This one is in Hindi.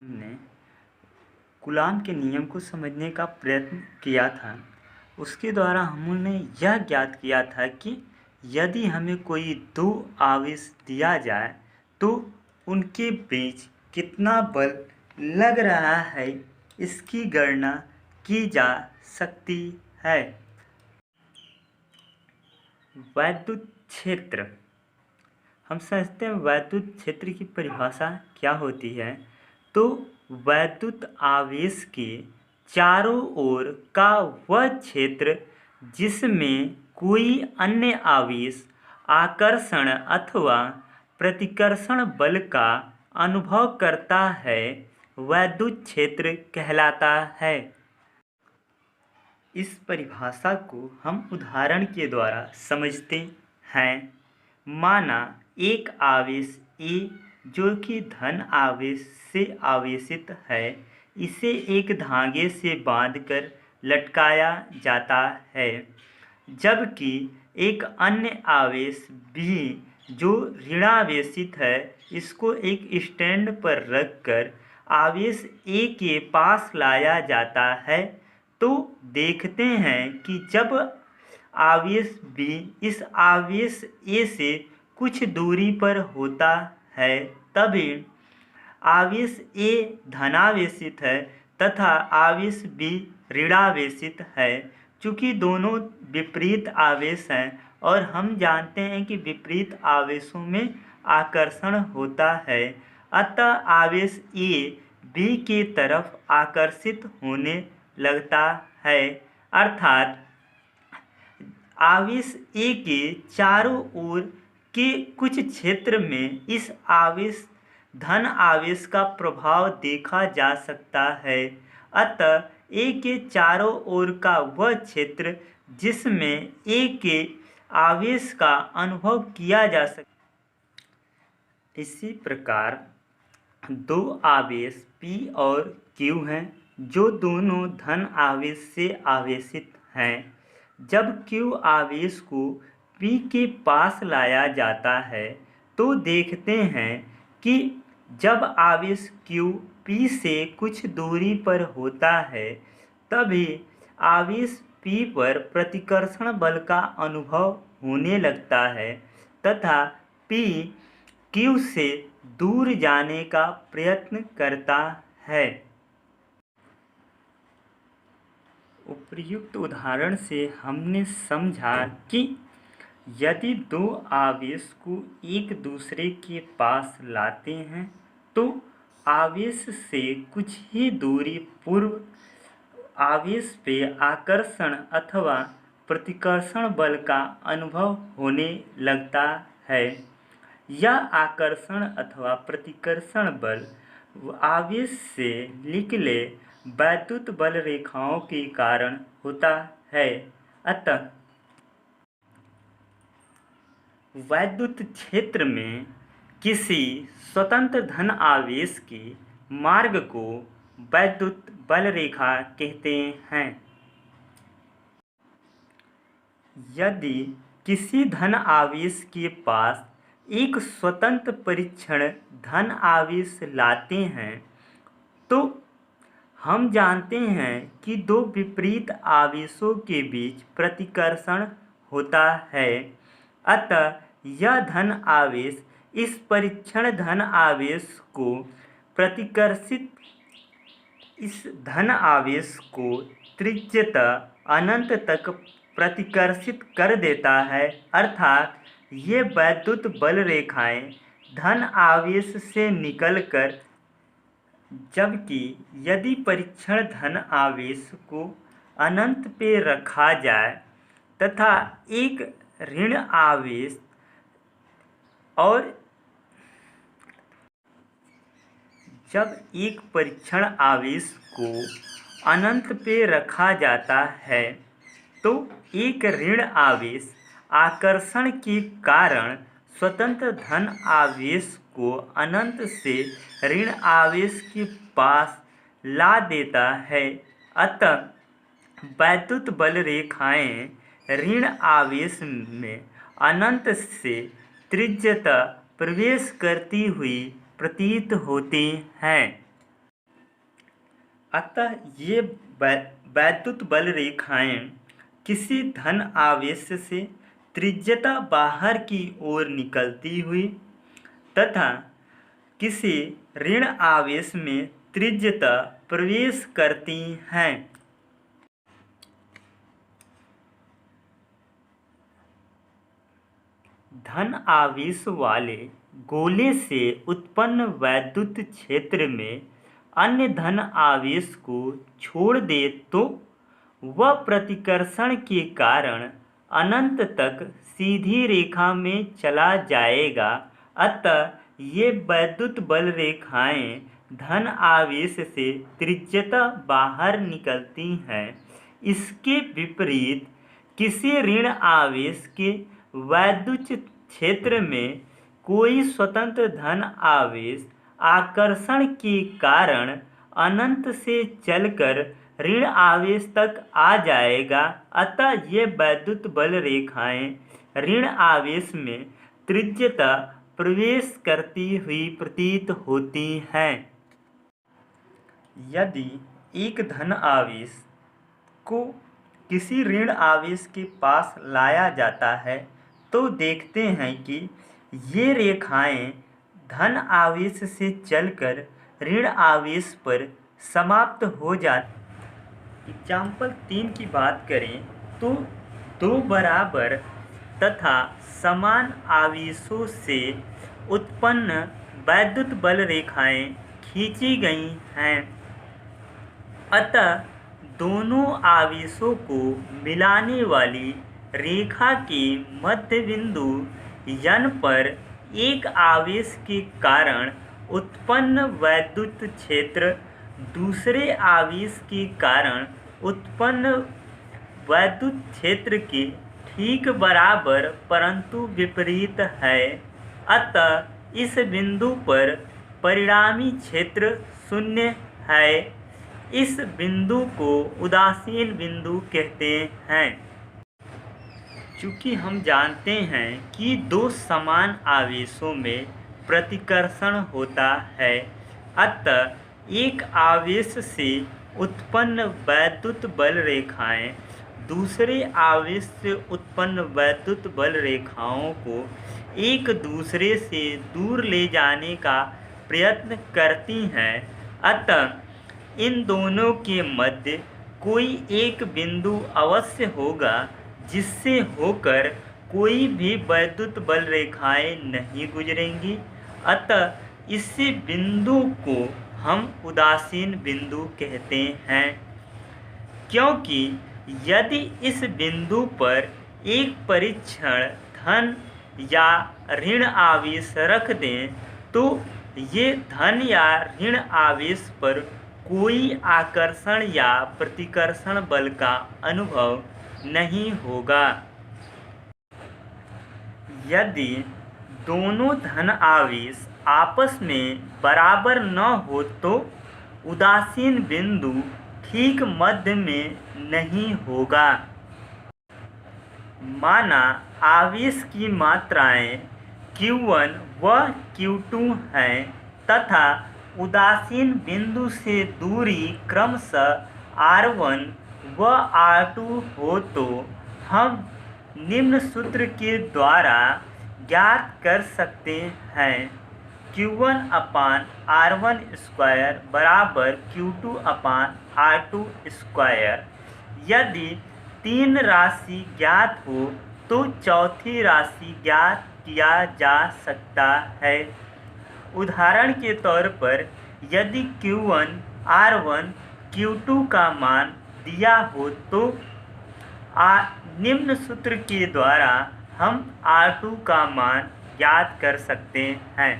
ने कूलॉम के नियम को समझने का प्रयत्न किया था। उसके द्वारा हमने यह ज्ञात किया था कि यदि हमें कोई दो आवेश दिया जाए तो उनके बीच कितना बल लग रहा है, इसकी गणना की जा सकती है। वैद्युत क्षेत्र, हम समझते हैं वैद्युत क्षेत्र की परिभाषा क्या होती है। तो वैद्युत आवेश के चारों ओर का वह क्षेत्र जिसमें कोई अन्य आवेश आकर्षण अथवा प्रतिकर्षण बल का अनुभव करता है, वैद्युत क्षेत्र कहलाता है। इस परिभाषा को हम उदाहरण के द्वारा समझते हैं। माना एक आवेश A जो कि धन आवेश से आवेशित है, इसे एक धागे से बांधकर लटकाया जाता है, जबकि एक अन्य आवेश B जो ऋणावेशित है, इसको एक स्टैंड पर रखकर आवेश A के पास लाया जाता है। तो देखते हैं कि जब आवेश B इस आवेश A से कुछ दूरी पर होता है, तभी आवेश A धनावेशित है तथा आवेश B ऋणावेशित है। चूँकि दोनों विपरीत आवेश हैं और हम जानते हैं कि विपरीत आवेशों में आकर्षण होता है, अतः आवेश A B की तरफ आकर्षित होने लगता है। अर्थात आवेश A के चारों ओर के कुछ क्षेत्र में इस आवेश धन आवेश का प्रभाव देखा जा सकता है। अतः A के चारों ओर का वह क्षेत्र जिसमें A के आवेश का अनुभव किया जा सकता। इसी प्रकार दो आवेश P और Q हैं जो दोनों धन आवेश से आवेशित हैं। जब Q आवेश को P के पास लाया जाता है तो देखते हैं कि जब आवेश Q P से कुछ दूरी पर होता है, तभी आवेश P पर प्रतिकर्षण बल का अनुभव होने लगता है तथा P Q से दूर जाने का प्रयत्न करता है। उपर्युक्त उदाहरण से हमने समझा कि यदि दो आवेश को एक दूसरे के पास लाते हैं तो आवेश से कुछ ही दूरी पूर्व आवेश पे आकर्षण अथवा प्रतिकर्षण बल का अनुभव होने लगता है। यह आकर्षण अथवा प्रतिकर्षण बल आवेश से निकले वैद्युत बल रेखाओं के कारण होता है। अतः वैद्युत क्षेत्र में किसी स्वतंत्र धन आवेश के मार्ग को वैद्युत बल रेखा कहते हैं। यदि किसी धन आवेश के पास एक स्वतंत्र परीक्षण धन आवेश लाते हैं तो हम जानते हैं कि दो विपरीत आवेशों के बीच प्रतिकर्षण होता है। अतः यह धन आवेश इस परीक्षण धन आवेश को प्रतिकर्षित इस धन आवेश को त्रिज्यता अनंत तक प्रतिकर्षित कर देता है। अर्थात ये वैद्युत बल रेखाएं धन आवेश से निकलकर, जबकि यदि परीक्षण धन आवेश को अनंत पे रखा जाए तथा एक ऋण आवेश और जब एक परीक्षण आवेश को अनंत पे रखा जाता है तो एक ऋण आवेश आकर्षण के कारण स्वतंत्र धन आवेश को अनंत से ऋण आवेश के पास ला देता है। अतः वैद्युत बल रेखाएं ऋण आवेश में अनंत से त्रिज्यता प्रवेश करती हुई प्रतीत होती हैं। अतः ये वैद्युत बल रेखाएं किसी धन आवेश से त्रिज्यता बाहर की ओर निकलती हुई तथा किसी ऋण आवेश में त्रिज्यता प्रवेश करती हैं। धन आवेश वाले गोले से उत्पन्न वैद्युत क्षेत्र में अन्य धन आवेश को छोड़ दे तो वह प्रतिकर्षण के कारण अनंत तक सीधी रेखा में चला जाएगा। अतः ये वैद्युत बल रेखाएं धन आवेश से त्रिज्यता बाहर निकलती हैं। इसके विपरीत किसी ऋण आवेश के वैद्युत क्षेत्र में कोई स्वतंत्र धन आवेश आकर्षण के कारण अनंत से चलकर ऋण आवेश तक आ जाएगा। अतः ये वैद्युत बल रेखाएं ऋण आवेश में त्रिज्यता प्रवेश करती हुई प्रतीत होती हैं। यदि एक धन आवेश को किसी ऋण आवेश के पास लाया जाता है तो देखते हैं कि ये रेखाएं धन आवेश से चलकर ऋण आवेश पर समाप्त हो जाती। एग्जाम्पल 3 की बात करें तो दो बराबर तथा समान आवेशों से उत्पन्न वैद्युत बल रेखाएं खींची गई हैं। अतः दोनों आवेशों को मिलाने वाली रेखा के मध्य बिंदु N पर एक आवेश के कारण उत्पन्न वैद्युत क्षेत्र दूसरे आवेश के कारण उत्पन्न वैद्युत क्षेत्र के ठीक बराबर परंतु विपरीत है। अतः इस बिंदु पर परिणामी क्षेत्र शून्य है। इस बिंदु को उदासीन बिंदु कहते हैं। चूँकि हम जानते हैं कि दो समान आवेशों में प्रतिकर्षण होता है, अतः एक आवेश से उत्पन्न वैद्युत बल रेखाएं दूसरे आवेश से उत्पन्न वैद्युत बल रेखाओं को एक दूसरे से दूर ले जाने का प्रयत्न करती हैं। अतः इन दोनों के मध्य कोई एक बिंदु अवश्य होगा जिससे होकर कोई भी वैद्युत बल रेखाएं नहीं गुजरेंगी। अतः इस बिंदु को हम उदासीन बिंदु कहते हैं, क्योंकि यदि इस बिंदु पर एक परीक्षण धन या ऋण आवेश रख दें तो ये धन या ऋण आवेश पर कोई आकर्षण या प्रतिकर्षण बल का अनुभव नहीं होगा। यदि दोनों धन आवेश आपस में बराबर न हो तो उदासीन बिंदु ठीक मध्य में नहीं होगा। माना आवेश की मात्राएं Q1 व Q2 हैं तथा उदासीन बिंदु से दूरी क्रमशः R1 व R2 हो तो हम निम्न सूत्र के द्वारा ज्ञात कर सकते हैं। Q1 अपान R1 स्क्वायर बराबर Q2 अपान R2 स्क्वायर। यदि तीन राशि ज्ञात हो तो चौथी राशि ज्ञात किया जा सकता है। उदाहरण के तौर पर यदि Q1 R1 Q2 का मान दिया हो तो निम्न सूत्र के द्वारा हम R2 का मान ज्ञात कर सकते हैं।